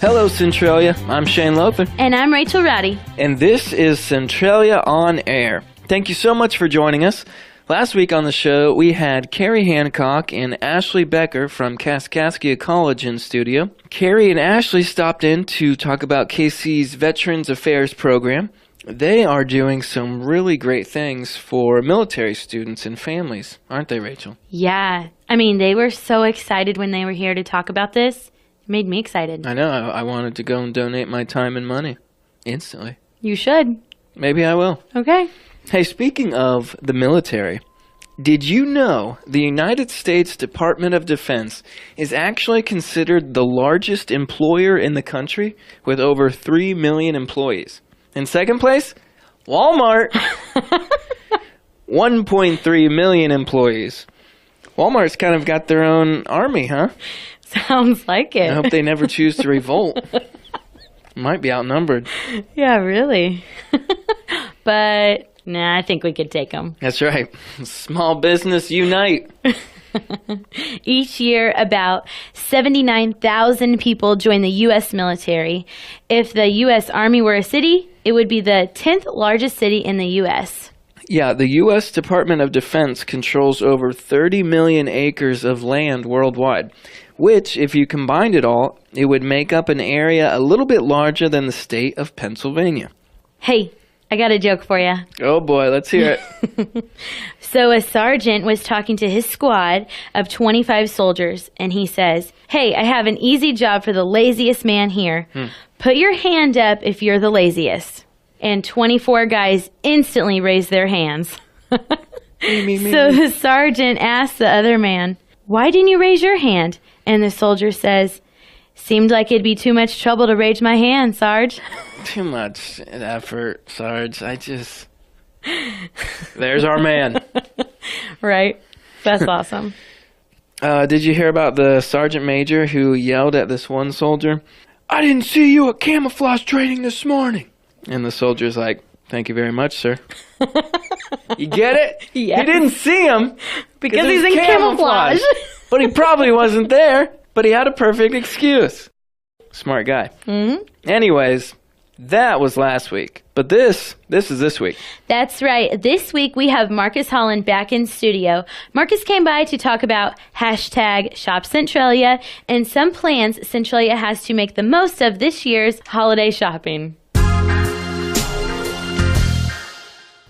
Hello, Centralia. I'm Shane Lothar. And I'm Rachel Rowdy. And this is Centralia on Air. Thank you so much for joining us. Last week on the show, we had Carrie Hancock and Ashley Becker from Kaskaskia College in studio. Carrie and Ashley stopped in to talk about KC's Veterans Affairs program. They are doing some really great things for military students and families, aren't they, Rachel? Yeah. I mean, they were so excited when they were here to talk about this. It made me excited. I know. I wanted to go and donate my time and money instantly. You should. Maybe I will. Okay. Hey, speaking of the military, did you know the United States Department of Defense is actually considered the largest employer in the country with over 3 million employees? In second place, Walmart, 1.3 million employees. Walmart's kind of got their own army, huh? Sounds like it. I hope they never choose to revolt. Might be outnumbered. Yeah, really. But, nah, I think we could take them. That's right. Small business unite. Each year, about 79,000 people join the U.S. military. If the U.S. Army were a city, it would be the 10th largest city in the U.S. Yeah, the U.S. Department of Defense controls over 30 million acres of land worldwide, which, if you combined it all, it would make up an area a little bit larger than the state of Pennsylvania. Hey, I got a joke for you. Oh boy, let's hear it. So a sergeant was talking to his squad of 25 soldiers, and he says, "Hey, I have an easy job for the laziest man here. Put your hand up if you're the laziest." And 24 guys instantly raised their hands. So the sergeant asked the other man, "Why didn't you raise your hand?" And the soldier says, "Seemed like it'd be too much trouble to raise my hand, Sarge." Too much effort, Sarge. There's our man. Right. That's awesome. Did you hear about the sergeant major who yelled at this one soldier, "I didn't see you at camouflage training this morning." And the soldier's like, "Thank you very much, sir." You get it? Yes. He didn't see him Because he's in camouflage. But he probably wasn't there, but he had a perfect excuse. Smart guy. Mm-hmm. Anyways, that was last week. But this is this week. That's right. This week we have Marcus Holland back in studio. Marcus came by to talk about hashtag Shop Centralia and some plans Centralia has to make the most of this year's holiday shopping.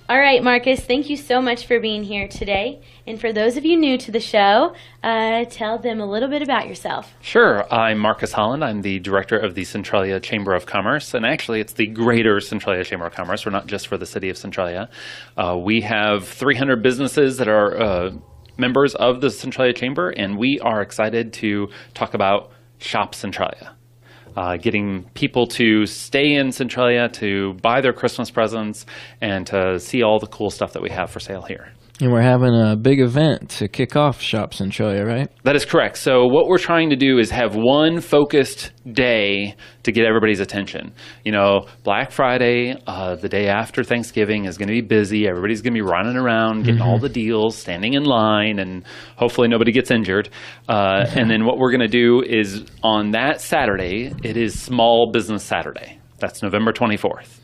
All right, Marcus, thank you so much for being here today. And for those of you new to the show, tell them a little bit about yourself. Sure. I'm Marcus Holland. I'm the director of the Centralia Chamber of Commerce. And actually, it's the greater Centralia Chamber of Commerce. We're not just for the city of Centralia. We have 300 businesses that are members of the Centralia Chamber, and we are excited to talk about Shop Centralia. Getting people to stay in Centralia, to buy their Christmas presents, and to see all the cool stuff that we have for sale here. And we're having a big event to kick off Shop Centralia, right? That is correct. So what we're trying to do is have one focused day to get everybody's attention. You know, Black Friday, the day after Thanksgiving, is going to be busy. Everybody's going to be running around, getting all the deals, standing in line, and hopefully nobody gets injured. And then what we're going to do is on that Saturday, it is Small Business Saturday. That's November 24th.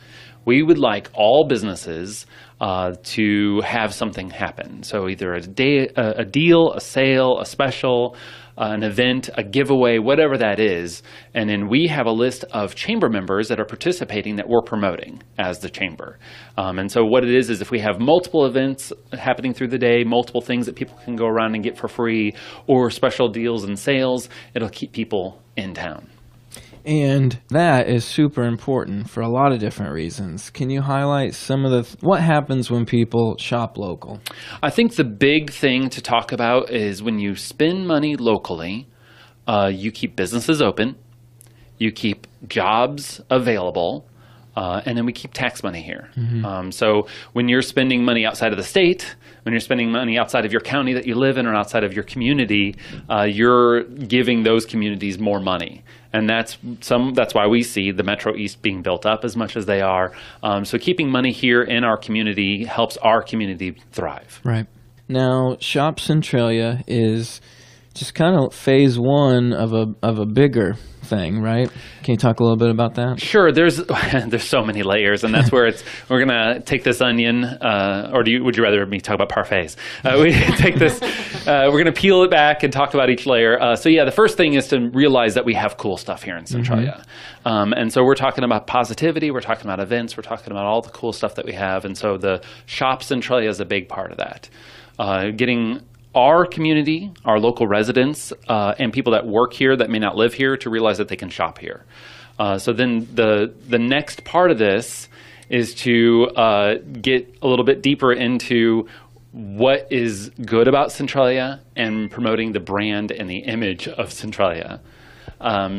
We would like all businesses to have something happen. So either a deal, a sale, a special, an event, a giveaway, whatever that is. And then we have a list of chamber members that are participating that we're promoting as the chamber. And so what it is if we have multiple events happening through the day, multiple things that people can go around and get for free, or special deals and sales, it'll keep people in town. And that is super important for a lot of different reasons. Can you highlight some of what happens when people shop local? I think the big thing to talk about is when you spend money locally, you keep businesses open, you keep jobs available, and then we keep tax money here. So when you're spending money outside of the state, when you're spending money outside of your county that you live in or outside of your community, you're giving those communities more money. And that's why we see the Metro East being built up as much as they are. So keeping money here in our community helps our community thrive. Right. Now, Shop Centralia is just kind of phase one of a bigger thing, right? Can you talk a little bit about that? Sure. There's so many layers, and that's where we're gonna take this onion, or would you rather me talk about parfaits? We take this. We're gonna peel it back and talk about each layer. So yeah, the first thing is to realize that we have cool stuff here in Centralia, and so we're talking about positivity. We're talking about events. We're talking about all the cool stuff that we have, and so the Shop Centralia is a big part of that. Getting our community, our local residents, and people that work here that may not live here to realize that they can shop here. So then the next part of this is to get a little bit deeper into what is good about Centralia and promoting the brand and the image of Centralia.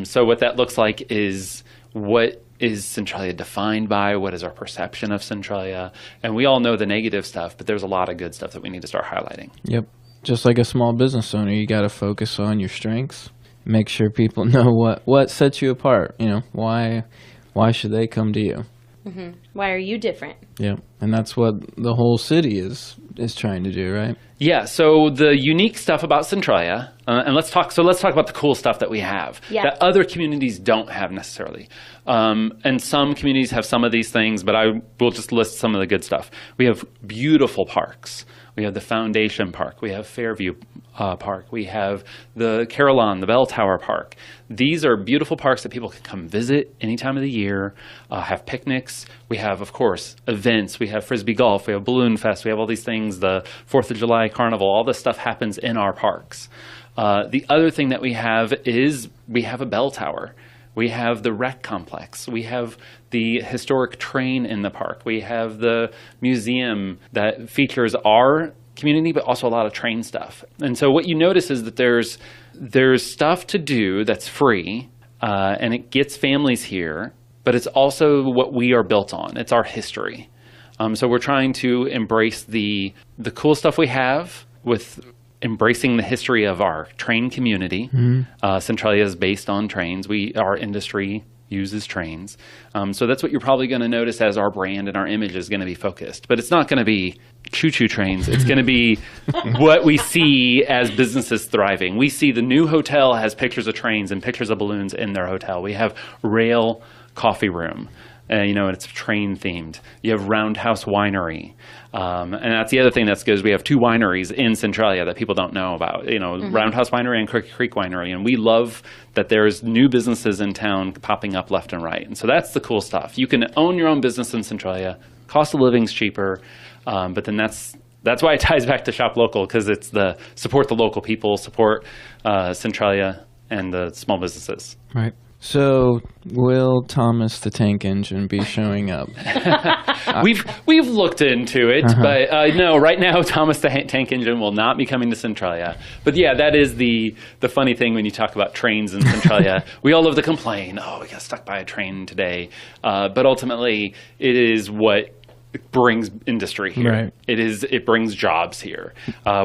So what that looks like is, what is Centralia defined by? What is our perception of Centralia? And we all know the negative stuff, but there's a lot of good stuff that we need to start highlighting. Yep. Just like a small business owner, you got to focus on your strengths. Make sure people know what sets you apart. You know, why should they come to you? Mm-hmm. Why are you different? Yeah, and that's what the whole city is trying to do, right? Yeah. So the unique stuff about Centralia, and let's talk about the cool stuff that we have that other communities don't have necessarily. And some communities have some of these things, but I will just list some of the good stuff. We have beautiful parks. We have the Foundation Park. We have Fairview Park. We have the Carillon, the Bell Tower Park. These are beautiful parks that people can come visit any time of the year, have picnics. We have, of course, events. We have Frisbee Golf. We have Balloon Fest. We have all these things, the 4th of July Carnival. All this stuff happens in our parks. The other thing that we have is we have a bell tower. We have the rec complex. We have the historic train in the park. We have the museum that features our community, but also a lot of train stuff. And so what you notice is that there's stuff to do that's free, and it gets families here, but it's also what we are built on. It's our history. So we're trying to embrace the cool stuff we have with embracing the history of our train community. Centralia is based on trains. Our industry uses trains. So that's what you're probably going to notice as our brand and our image is going to be focused. But it's not going to be choo-choo trains. It's going to be what we see as businesses thriving. We see the new hotel has pictures of trains and pictures of balloons in their hotel. We have Rail Coffee Room. And it's train themed. You have Roundhouse Winery. And that's the other thing that's good is we have 2 wineries in Centralia that people don't know about. Roundhouse Winery and Crooked Creek Winery. And we love that there's new businesses in town popping up left and right. And so that's the cool stuff. You can own your own business in Centralia. Cost of living's cheaper. But then that's why it ties back to Shop Local, because it's support the local people, support Centralia and the small businesses. Right. So, will Thomas the Tank Engine be showing up? We've looked into it, but no, right now Thomas the Tank Engine will not be coming to Centralia. But yeah, that is the funny thing when you talk about trains in Centralia. We all love to complain, we got stuck by a train today. But ultimately, it is what brings industry here. Right. It brings jobs here.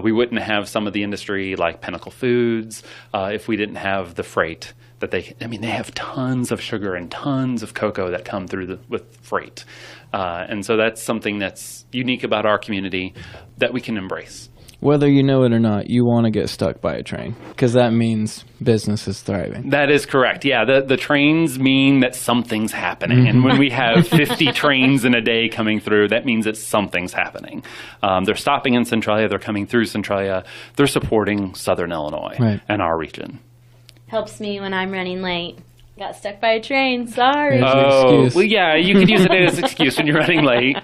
We wouldn't have some of the industry like Pinnacle Foods if we didn't have the freight that they have tons of sugar and tons of cocoa that come through with freight. And so that's something that's unique about our community that we can embrace. Whether you know it or not, you want to get stuck by a train because that means business is thriving. That is correct. Yeah, the trains mean that something's happening. And when we have 50 trains in a day coming through, that means that something's happening. They're stopping in Centralia. They're coming through Centralia. They're supporting Southern Illinois and our region. Helps me when I'm running late. Got stuck by a train. Sorry. Oh, well, yeah, you could use it as an excuse when you're running late,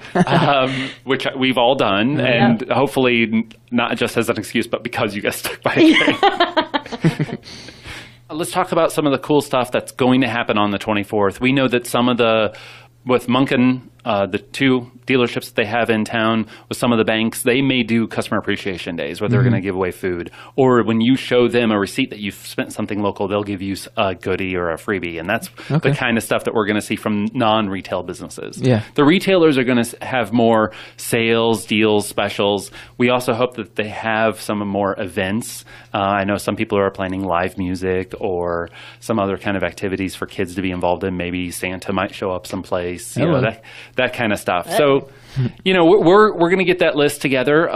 which we've all done, and hopefully not just as an excuse, but because you got stuck by a train. Let's talk about some of the cool stuff that's going to happen on the 24th. We know that with Munkin, the 2 dealerships that they have in town with some of the banks, they may do customer appreciation days where they're going to give away food. Or when you show them a receipt that you've spent something local, they'll give you a goodie or a freebie. And that's the kind of stuff that we're going to see from non-retail businesses. Yeah. The retailers are going to have more sales, deals, specials. We also hope that they have some more events. I know some people are planning live music or some other kind of activities for kids to be involved in. Maybe Santa might show up someplace, that kind of stuff. So, we're going to get that list together.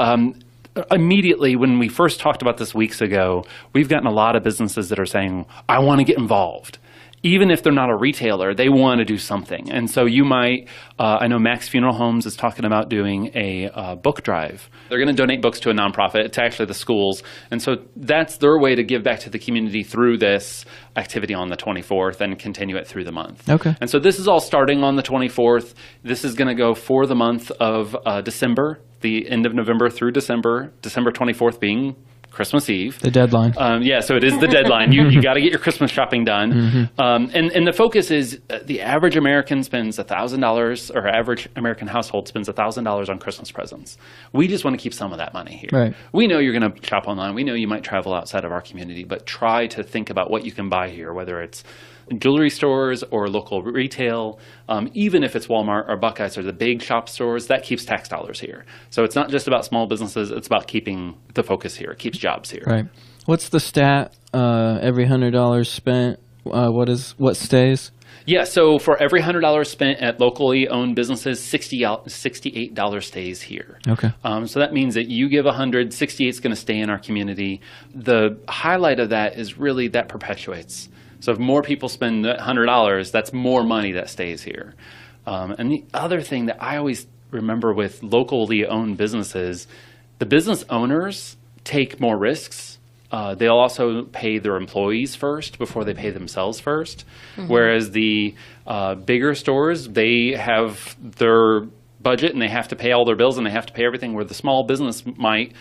immediately, when we first talked about this weeks ago, we've gotten a lot of businesses that are saying, I want to get involved. Even if they're not a retailer, they want to do something. And so you might, I know Max Funeral Homes is talking about doing a book drive. They're going to donate books to a nonprofit, to actually the schools. And so that's their way to give back to the community through this activity on the 24th and continue it through the month. Okay. And so this is all starting on the 24th. This is going to go for the month of December, the end of November through December 24th being Christmas Eve. The deadline. Yeah, so it is the deadline. You got to get your Christmas shopping done. And the focus is the average American spends $1,000, or average American household spends $1,000 on Christmas presents. We just want to keep some of that money here. Right. We know you're going to shop online. We know you might travel outside of our community, but try to think about what you can buy here, whether it's jewelry stores or local retail, even if it's Walmart or Buckeyes or the big shop stores, that keeps tax dollars here. So it's not just about small businesses, it's about keeping the focus here. It keeps jobs here. Right. What's the stat? Every $100 spent, what stays? Yeah, so for every $100 spent at locally owned businesses, $68 stays here. Okay. So that means that you give $100, $68 is going to stay in our community. The highlight of that is really that perpetuates. So if more people spend $100, that's more money that stays here. And the other thing that I always remember with locally owned businesses, the business owners take more risks. They'll also pay their employees first before they pay themselves first. Whereas the bigger stores, they have their budget and they have to pay all their bills and they have to pay everything, where the small business might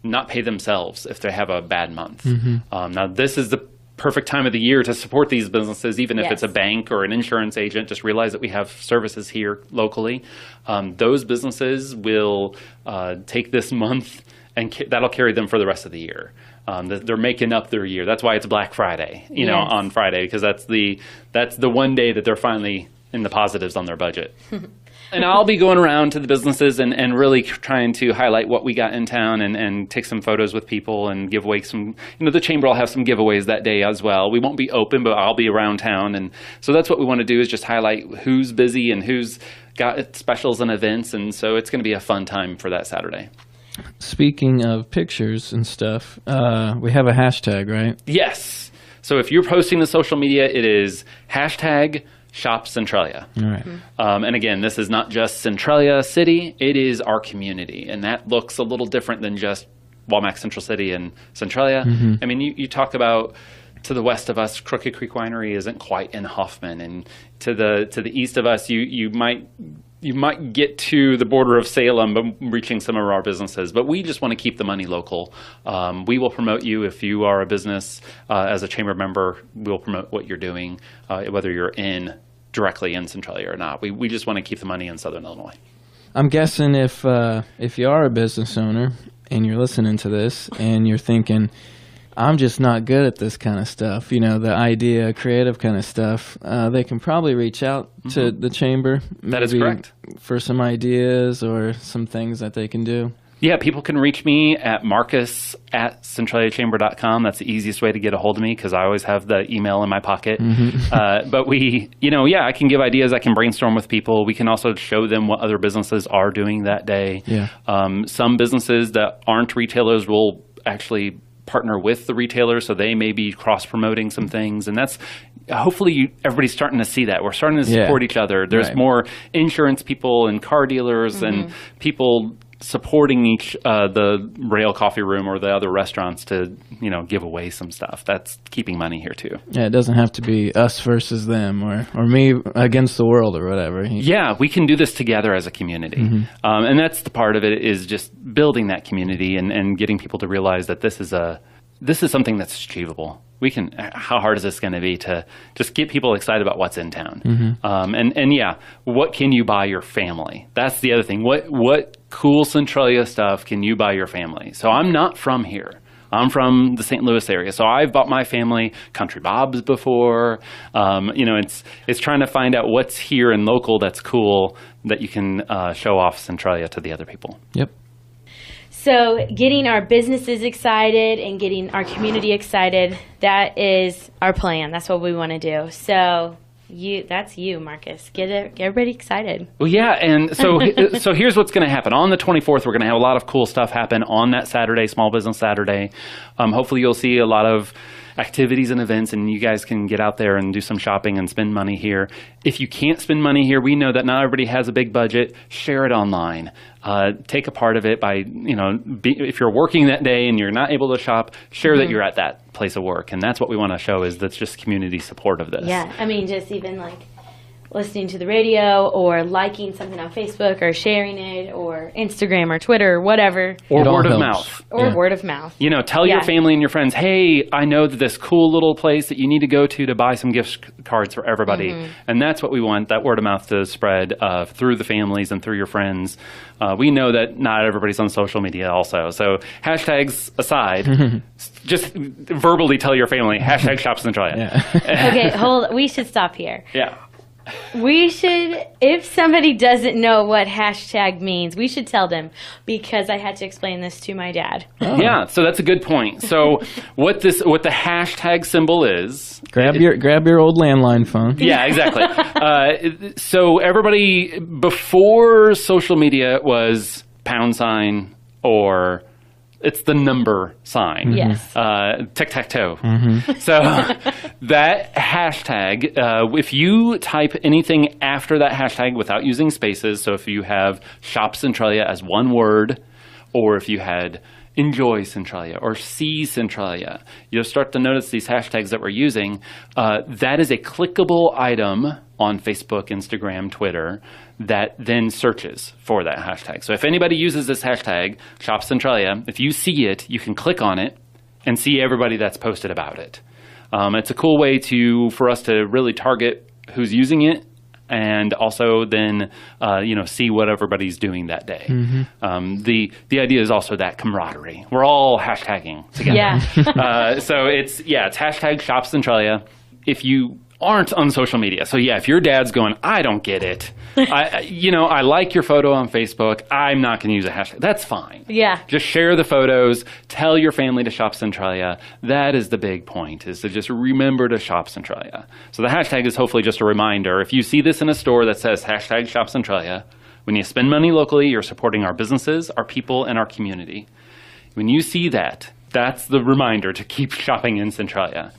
not pay themselves if they have a bad month. Now, this is the perfect time of the year to support these businesses, even if it's a bank or an insurance agent. Just realize that we have services here locally. Those businesses will take this month, and that'll carry them for the rest of the year. They're making up their year. That's why it's Black Friday, on Friday, because that's the one day that they're finally in the positives on their budget. And I'll be going around to the businesses and really trying to highlight what we got in town and take some photos with people and give away some, the chamber will have some giveaways that day as well. We won't be open, but I'll be around town. And so that's what we want to do, is just highlight who's busy and who's got specials and events. And so it's going to be a fun time for that Saturday. Speaking of pictures and stuff, we have a hashtag, right? Yes. So if you're posting to social media, it is hashtag Shop Centralia. All right. And again, this is not just Centralia City, it is our community. And that looks a little different than just Walmart Central City and Centralia. I mean, you talk about, to the west of us, Crooked Creek Winery isn't quite in Hoffman. And to the east of us, you might get to the border of Salem, but reaching some of our businesses. But we just want to keep the money local. We will promote you if you are a business. As a chamber member, we'll promote what you're doing, whether you're directly in Centralia or not. We just want to keep the money in Southern Illinois. I'm guessing if you are a business owner and you're listening to this and you're thinking, I'm just not good at this kind of stuff, the idea, creative kind of stuff, they can probably reach out to the chamber. That is correct. For some ideas or some things that they can do. Yeah, people can reach me at marcus@centraliachamber.com. That's the easiest way to get a hold of me, because I always have the email in my pocket. But I can give ideas. I can brainstorm with people. We can also show them what other businesses are doing that day. Yeah. Some businesses that aren't retailers will actually partner with the retailers, so they may be cross-promoting some things, and that's hopefully everybody's starting to see that. We're starting to support each other. There's more insurance people and car dealers and people supporting the Rail Coffee Room or the other restaurants to give away some stuff. That's keeping money here too. Yeah, it doesn't have to be us versus them or me against the world or whatever. Yeah, we can do this together as a community. And that's the part of it, is just building that community and getting people to realize that this is something that's achievable. How hard is this going to be to just get people excited about what's in town? What can you buy your family? That's the other thing. What cool Centralia stuff can you buy your family? So I'm not from here. I'm from the St. Louis area, so I've bought my family Country Bob's before. It's trying to find out what's here and local that's cool that you can show off Centralia to the other people. Yep. So getting our businesses excited and getting our community excited, that is our plan. That's what we want to do. So That's you, Marcus. Get everybody excited. Well, yeah, and so so here's what's going to happen. On the 24th, we're going to have a lot of cool stuff happen on that Saturday, Small Business Saturday. Hopefully you'll see a lot of activities and events, and you guys can get out there and do some shopping and spend money here. If you can't spend money here, we know that not everybody has a big budget. Share it online. Take a part of it by, if you're working that day and you're not able to shop, share that you're at that place of work. And that's what we want to show, is that's just community support of this. Yeah, I mean, just even like listening to the radio or liking something on Facebook or sharing it or Instagram or Twitter or whatever. Or It all word of helps. mouth. Or word of mouth. Tell your family and your friends, hey, I know that this cool little place that you need to go to buy some gift cards for everybody. And that's what we want, that word of mouth to spread through the families and through your friends. We know that not everybody's on social media also. So hashtags aside, just verbally tell your family, hashtag Shop Centralia. Okay, we should stop here. Yeah. We should, if somebody doesn't know what hashtag means, we should tell them, because I had to explain this to my dad. Oh. Yeah, so that's a good point. So what the hashtag symbol is... Grab your old landline phone. Yeah, exactly. So everybody, before social media, was £, or... it's the number sign. Yes. Tic-tac-toe. So that hashtag, if you type anything after that hashtag without using spaces, so if you have Shop Centralia as one word, or if you had Enjoy Centralia or See Centralia, you'll start to notice these hashtags that we're using. That is a clickable item on Facebook, Instagram, Twitter, that then searches for that hashtag. So if anybody uses this hashtag, Shop Centralia, if you see it, you can click on it and see everybody that's posted about it. It's a cool way for us to really target who's using it, and also then see what everybody's doing that day. The idea is also that camaraderie. We're all hashtagging together. Yeah. So it's hashtag Shop Centralia. If you aren't on social media, so if your dad's going, I don't get it. I like your photo on Facebook. I'm not going to use a hashtag. That's fine. Yeah. Just share the photos. Tell your family to Shop Centralia. That is the big point, is to just remember to Shop Centralia. So the hashtag is hopefully just a reminder. If you see this in a store that says hashtag Shop Centralia, when you spend money locally, you're supporting our businesses, our people, and our community. When you see that, that's the reminder to keep shopping in Centralia.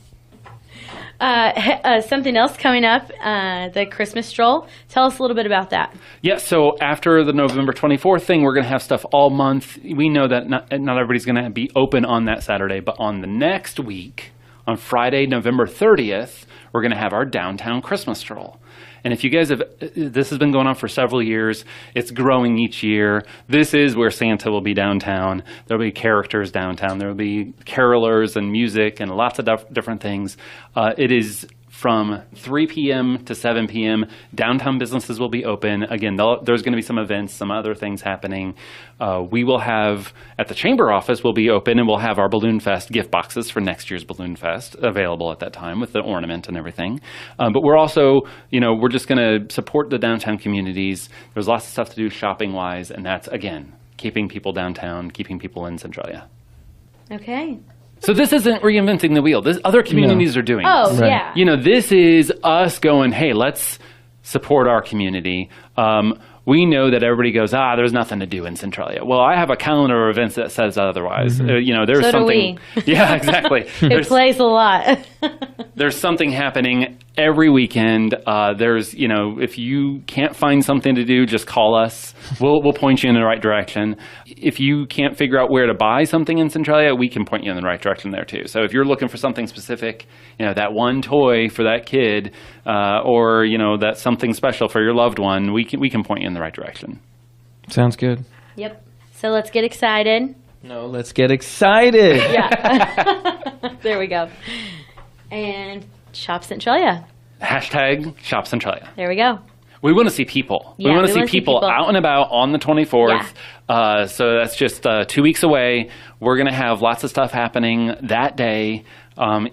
Something else coming up, the Christmas stroll. Tell us a little bit about that. Yeah, so after the November 24th thing, we're going to have stuff all month. We know that not everybody's going to be open on that Saturday, but on the next week, on Friday, November 30th, we're going to have our downtown Christmas stroll. And if you guys this has been going on for several years. It's growing each year. This is where Santa will be downtown. There'll be characters downtown. There'll be carolers and music and lots of different things. It is from 3 p.m. to 7 p.m. Downtown businesses will be open. Again, there's going to be some events, some other things happening. We will have, at the Chamber office, we'll be open, and we'll have our Balloon Fest gift boxes for next year's Balloon Fest available at that time with the ornament and everything. But we're also, we're just going to support the downtown communities. There's lots of stuff to do shopping-wise, and that's, again, keeping people downtown, keeping people in Centralia. Okay. So this isn't reinventing the wheel. Other communities are doing this. Oh, Right. yeah. This is us going, hey, let's support our community. We know that everybody goes, there's nothing to do in Centralia. Well, I have a calendar of events that says otherwise. There's So do something. Yeah, exactly. It plays a lot. There's something happening every weekend. If you can't find something to do, just call us. We'll point you in the right direction. If you can't figure out where to buy something in Centralia, we can point you in the right direction there too. So if you're looking for something specific, that one toy for that kid, or that something special for your loved one, we can point you in the right direction. Sounds good. Yep. So let's get excited. No, let's get excited. Yeah. There we go. And Shop Centralia. Hashtag Shop Centralia. There we go. We want to see people. Yeah, we want we to see wanna see people people. out and about on the 24th. So that's just 2 weeks away. We're going to have lots of stuff happening that day.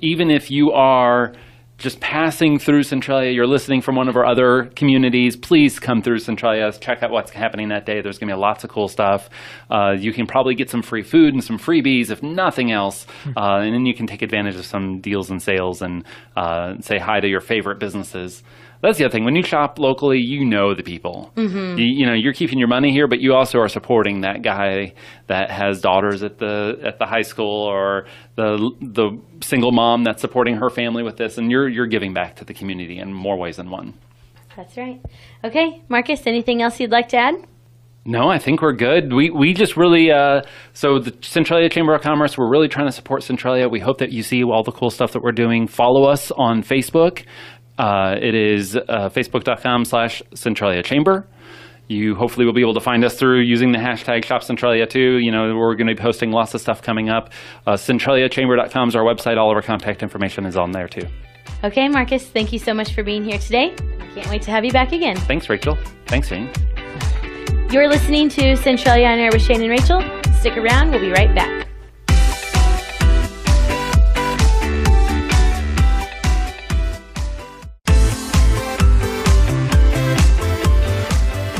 Even if you are just passing through Centralia, you're listening from one of our other communities, please come through Centralia. Check out what's happening that day. There's going to be lots of cool stuff. You can probably get some free food and some freebies, if nothing else. And then you can take advantage of some deals and sales and say hi to your favorite businesses. That's the other thing. When you shop locally, you know the people. You know, you're keeping your money here, but you also are supporting that guy that has daughters at the high school, or the single mom that's supporting her family with this, and you're giving back to the community in more ways than one. That's right. Okay, Marcus, anything else you'd like to add? No, I think we're good. We just really, so the Centralia Chamber of Commerce, we're really trying to support Centralia. We hope that you see all the cool stuff that we're doing. Follow us on Facebook. It is facebook.com/Centralia Chamber. You hopefully will be able to find us through using the hashtag #ShopCentralia too. You know, we're going to be posting lots of stuff coming up. CentraliaChamber.com is our website. All of our contact information is on there too. Okay, Marcus, thank you so much for being here today. Can't wait to have you back again. Thanks, Rachel. Thanks, Shane. You're listening to Centralia on Air with Shane and Rachel. Stick around. We'll be right back.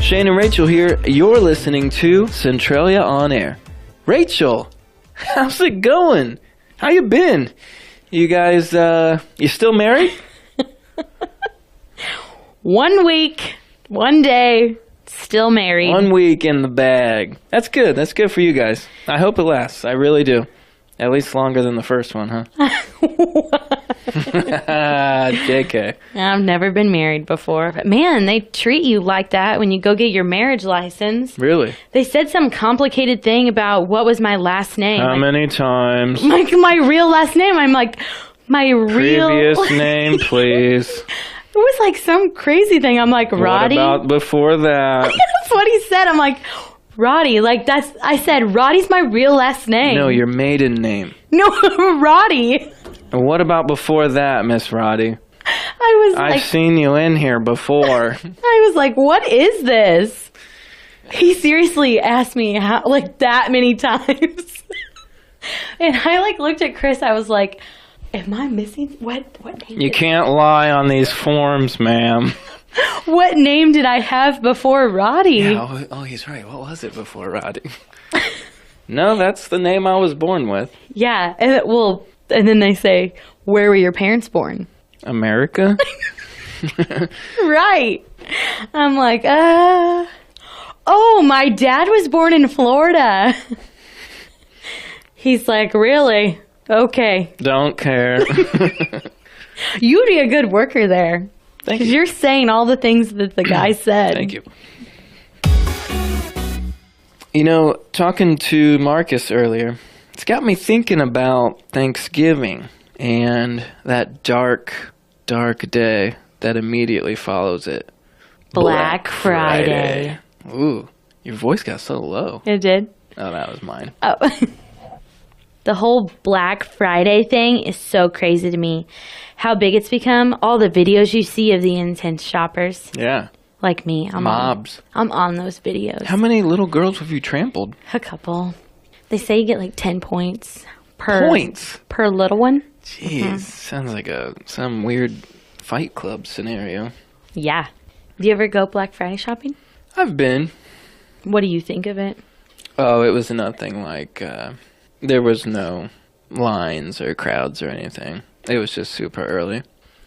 Shane and Rachel here. You're listening to Centralia on Air. Rachel, how's it going? How you been? You guys, you still married? 1 week, 1 day, still married. 1 week in the bag. That's good. That's good for you guys. I hope it lasts. I really do. At least longer than the first one, huh? JK. I've never been married before. But man, they treat you like that when you go get your marriage license. Really? They said some complicated thing about what was my last name. How many times? Like my real last name. I'm like, my real... Previous name, please. It was like some crazy thing. I'm like, Roddy? What about before that? That's what he said. I'm like... Roddy, like I said, Roddy's my real last name. No, your maiden name. No, Roddy. And what about before that, Miss Roddy? I've seen you in here before. I was like, what is this? He seriously asked me how, like that many times. And I like looked at Chris, I was like, am I missing what name? You can't lie on these forms, ma'am. What name did I have before Roddy? Yeah, oh, he's right. What was it before Roddy? No, that's the name I was born with. Yeah, and then they say, where were your parents born? America? Right. I'm like, oh, my dad was born in Florida. He's like, really? Okay. Don't care. You'd be a good worker there. Thank you. You're saying all the things that the guy said. Thank you. You know, talking to Marcus earlier, it's got me thinking about Thanksgiving and that dark, dark day that immediately follows it. Black Friday. Ooh, your voice got so low. It did? Oh, that was mine. Oh. The whole Black Friday thing is so crazy to me. How big it's become. All the videos you see of the intense shoppers. Yeah. Like me. Mobs. I'm on those videos. How many little girls have you trampled? A couple. They say you get like 10 points per little one. Jeez. Sounds like some weird Fight Club scenario. Yeah. Do you ever go Black Friday shopping? I've been. What do you think of it? Oh, it was nothing like... there was no lines or crowds or anything. It was just super early.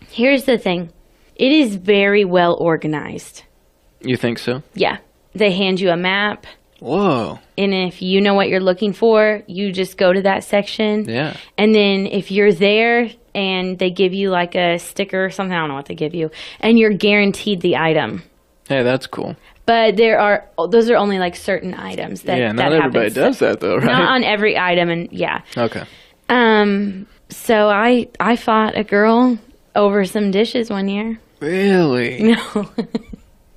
Here's the thing. It is very well organized. You think so? Yeah. They hand you a map. Whoa. And if you know what you're looking for, you just go to that section. Yeah. And then if you're there and they give you like a sticker or something, I don't know what they give you, and you're guaranteed the item. Hey, that's cool. But those are only like certain items that yeah, not everybody does that though, right? Not on every item, and yeah. Okay. So I fought a girl over some dishes one year. Really? No.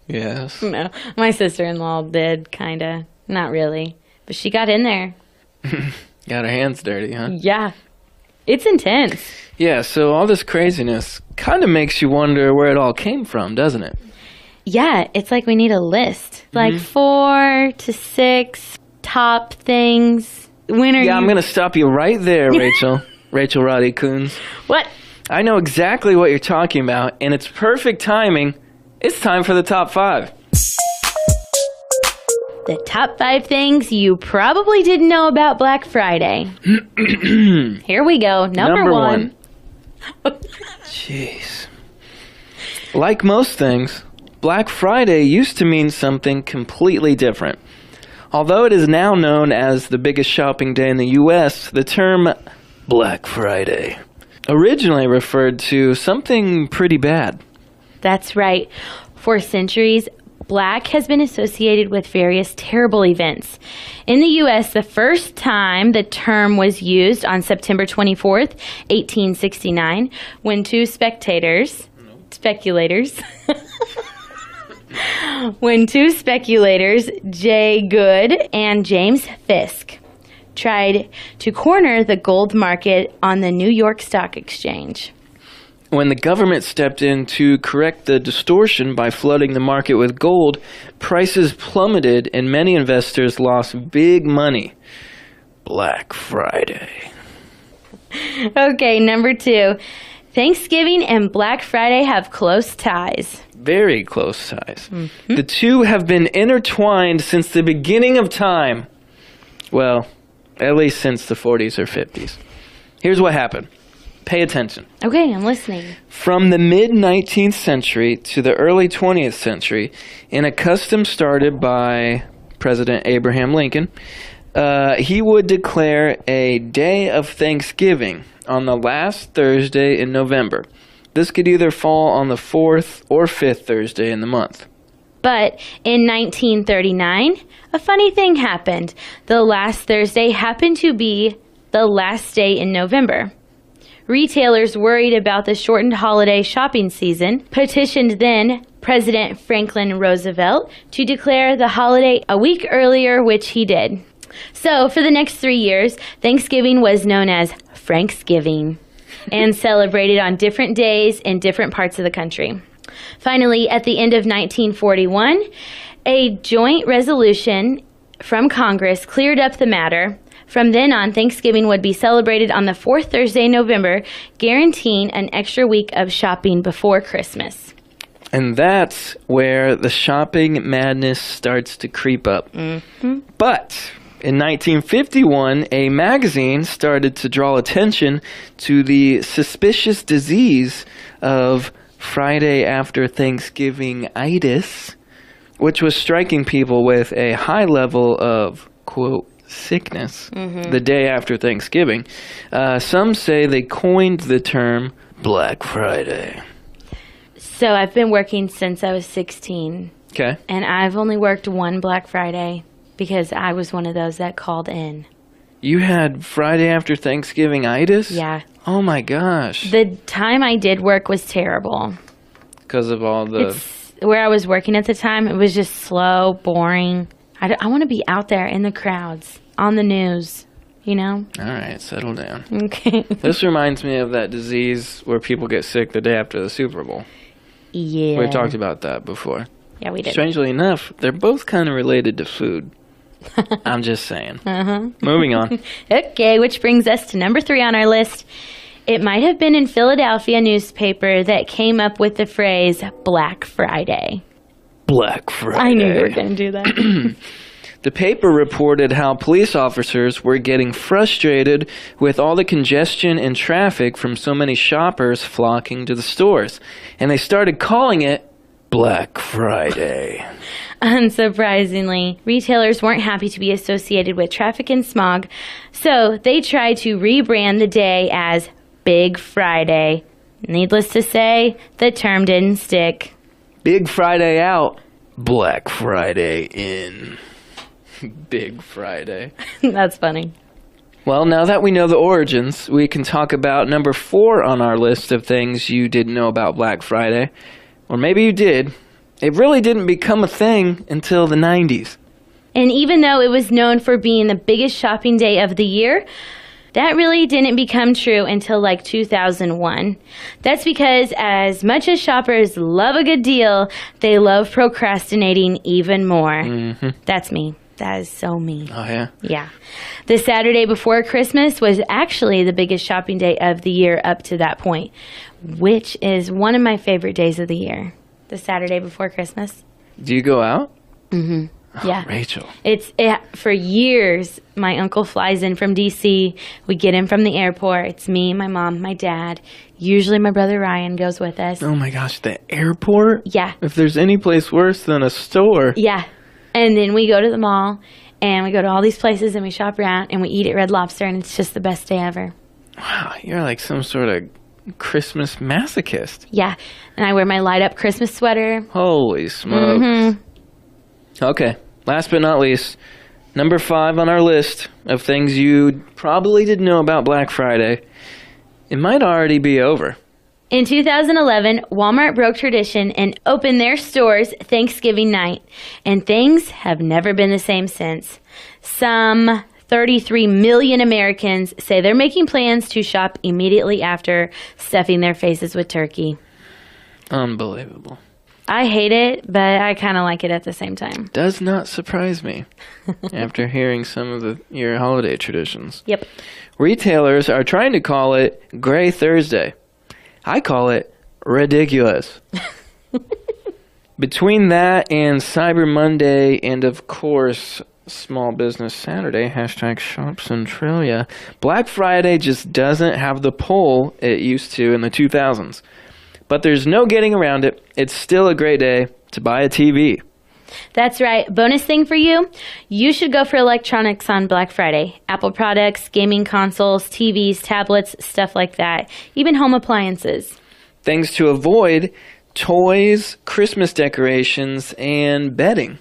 Yes. No. My sister-in-law did, kind of. Not really. But she got in there. Got her hands dirty, huh? Yeah. It's intense. Yeah, so all this craziness kind of makes you wonder where it all came from, doesn't it? Yeah, it's like we need a list. Like 4 to 6 top things. When are you... Yeah, I'm going to stop you right there, Rachel. Rachel Roddy Coons. What? I know exactly what you're talking about, and it's perfect timing. It's time for the top 5. The top 5 things you probably didn't know about Black Friday. Here we go. Number 1. Jeez. Like most things, Black Friday used to mean something completely different. Although it is now known as the biggest shopping day in the U.S., the term Black Friday originally referred to something pretty bad. That's right. For centuries, black has been associated with various terrible events. In the U.S., the first time the term was used on September 24th, 1869, when two speculators, Jay Gould and James Fisk, tried to corner the gold market on the New York Stock Exchange. When the government stepped in to correct the distortion by flooding the market with gold, prices plummeted and many investors lost big money. Black Friday. Okay, number 2. Thanksgiving and Black Friday have close ties. Very close ties. Mm-hmm. The two have been intertwined since the beginning of time. Well, at least since the 40s or 50s. Here's what happened. Pay attention. Okay, I'm listening. From the mid-19th century to the early 20th century, in a custom started by President Abraham Lincoln, he would declare a day of Thanksgiving on the last Thursday in November. This could either fall on the 4th or 5th Thursday in the month. But in 1939, a funny thing happened. The last Thursday happened to be the last day in November. Retailers worried about the shortened holiday shopping season petitioned then President Franklin Roosevelt to declare the holiday a week earlier, which he did. So for the next 3 years, Thanksgiving was known as Franksgiving and celebrated on different days in different parts of the country. Finally, at the end of 1941, a joint resolution from Congress cleared up the matter. From then on, Thanksgiving would be celebrated on the 4th Thursday in November, guaranteeing an extra week of shopping before Christmas. And that's where the shopping madness starts to creep up. Mm-hmm. But in 1951, a magazine started to draw attention to the suspicious disease of Friday after Thanksgiving-itis, which was striking people with a high level of, quote, sickness the day after Thanksgiving. Some say they coined the term Black Friday. So I've been working since I was 16. Okay. And I've only worked one Black Friday because I was one of those that called in. You had Friday after Thanksgiving-itis? Yeah. Oh my gosh. The time I did work was terrible. Because of all the... It's where I was working at the time, it was just slow, boring. I want to be out there in the crowds, on the news, you know? All right, settle down. Okay. This reminds me of that disease where people get sick the day after the Super Bowl. Yeah. We've talked about that before. Yeah, we did. Strangely enough, they're both kind of related to food. I'm just saying. Moving on. Okay, which brings us to number 3 on our list. It might have been in Philadelphia newspaper that came up with the phrase Black Friday. Black Friday. I knew you were going to do that. The paper reported how police officers were getting frustrated with all the congestion and traffic from so many shoppers flocking to the stores. And they started calling it Black Friday. Unsurprisingly, retailers weren't happy to be associated with traffic and smog, so they tried to rebrand the day as Big Friday. Needless to say, the term didn't stick. Big Friday out, Black Friday in. Big Friday. That's funny. Well, now that we know the origins, we can talk about number 4 on our list of things you didn't know about Black Friday. Or maybe you did. It really didn't become a thing until the 90s. And even though it was known for being the biggest shopping day of the year, that really didn't become true until like 2001. That's because as much as shoppers love a good deal, they love procrastinating even more. Mm-hmm. That's me. That is so me. Oh, yeah? Yeah. The Saturday before Christmas was actually the biggest shopping day of the year up to that point, which is one of my favorite days of the year. The Saturday before Christmas. Do you go out? Mm-hmm. Oh, Yeah. Rachel. For years, my uncle flies in from D.C. We get in from the airport. It's me, my mom, my dad. Usually my brother Ryan goes with us. Oh, my gosh. The airport? Yeah. If there's any place worse than a store. Yeah. And then we go to the mall, and we go to all these places, and we shop around, and we eat at Red Lobster, and it's just the best day ever. Wow, you're like some sort of Christmas masochist. Yeah. And I wear my light-up Christmas sweater. Holy smokes. Mm-hmm. Okay, last but not least, number 5 on our list of things you probably didn't know about Black Friday. It might already be over. In 2011, Walmart broke tradition and opened their stores Thanksgiving night, and things have never been the same since. Some 33 million Americans say they're making plans to shop immediately after stuffing their faces with turkey. Unbelievable. I hate it, but I kind of like it at the same time. Does not surprise me after hearing some of your holiday traditions. Yep. Retailers are trying to call it Gray Thursday. I call it ridiculous. Between that and Cyber Monday and, of course, Small Business Saturday, hashtag Shop Centralia, Black Friday just doesn't have the pull it used to in the 2000s. But there's no getting around it. It's still a great day to buy a TV. That's right. Bonus thing for you, you should go for electronics on Black Friday. Apple products, gaming consoles, TVs, tablets, stuff like that. Even home appliances. Things to avoid: toys, Christmas decorations, and bedding.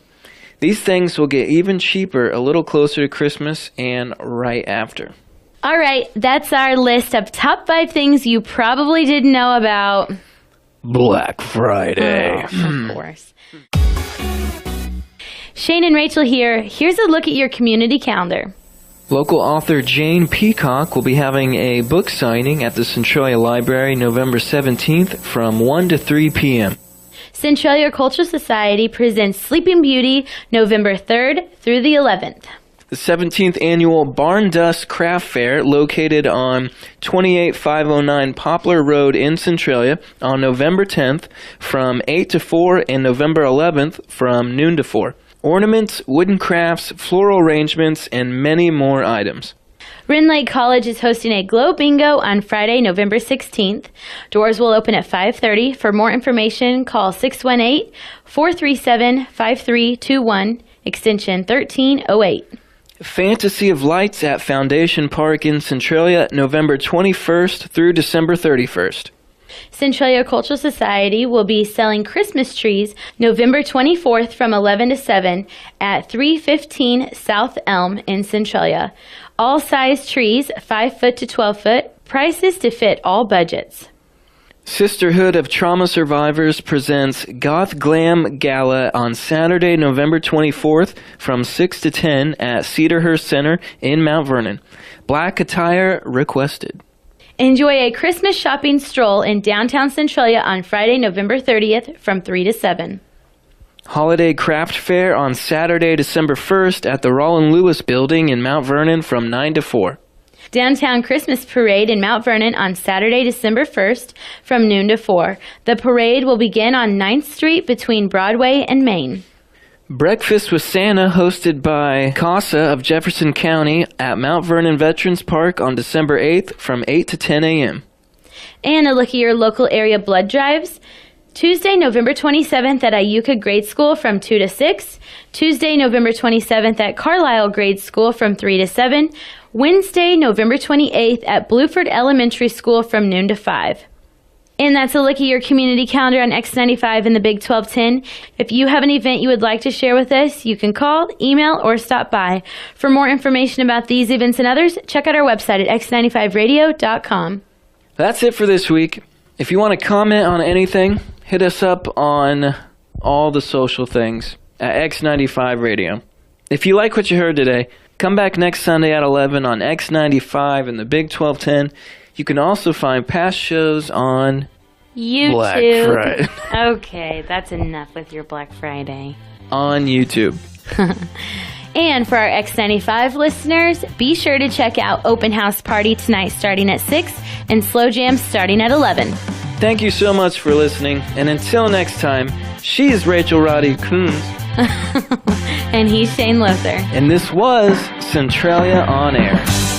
These things will get even cheaper a little closer to Christmas and right after. All right, that's our list of top 5 things you probably didn't know about Black Friday. Oh, of course. Shane and Rachel here. Here's a look at your community calendar. Local author Jane Peacock will be having a book signing at the Centralia Library November 17th from 1 to 3 p.m. Centralia Cultural Society presents Sleeping Beauty November 3rd through the 11th. The 17th annual Barn Dust Craft Fair, located on 28509 Poplar Road in Centralia, on November 10th from 8 to 4 and November 11th from noon to 4. Ornaments, wooden crafts, floral arrangements, and many more items. Rend Lake College is hosting a Glow Bingo on Friday, November 16th. Doors will open at 5:30. For more information, call 618-437-5321, extension 1308. Fantasy of Lights at Foundation Park in Centralia, November 21st through December 31st. Centralia Cultural Society will be selling Christmas trees November 24th from 11 to 7 at 315 South Elm in Centralia. All size trees, 5 foot to 12 foot, prices to fit all budgets. Sisterhood of Trauma Survivors presents Goth Glam Gala on Saturday, November 24th from 6 to 10 at Cedarhurst Center in Mount Vernon. Black attire requested. Enjoy a Christmas shopping stroll in downtown Centralia on Friday, November 30th from 3 to 7. Holiday Craft Fair on Saturday, December 1st at the Rollin Lewis Building in Mount Vernon from 9 to 4. Downtown Christmas Parade in Mount Vernon on Saturday, December 1st from noon to 4. The parade will begin on 9th Street between Broadway and Main. Breakfast with Santa, hosted by CASA of Jefferson County at Mount Vernon Veterans Park on December 8th from 8 to 10 a.m. And a look at your local area blood drives. Tuesday, November 27th at Iuka Grade School from 2 to 6. Tuesday, November 27th at Carlisle Grade School from 3 to 7. Wednesday, November 28th at Blueford Elementary School from noon to 5. And that's a look at your community calendar on X95 and the Big 1210. If you have an event you would like to share with us, you can call, email, or stop by. For more information about these events and others, check out our website at x95radio.com. That's it for this week. If you want to comment on anything, hit us up on all the social things at X95 Radio. If you like what you heard today, come back next Sunday at 11 on X95 and the Big 1210. You can also find past shows on YouTube. Black Friday. Okay, that's enough with your Black Friday. On YouTube. And for our X95 listeners, be sure to check out Open House Party tonight starting at 6 and Slow Jam starting at 11. Thank you so much for listening, and until next time, she's Rachel Roddy Coons. And he's Shane Lothar. And this was Centralia On Air.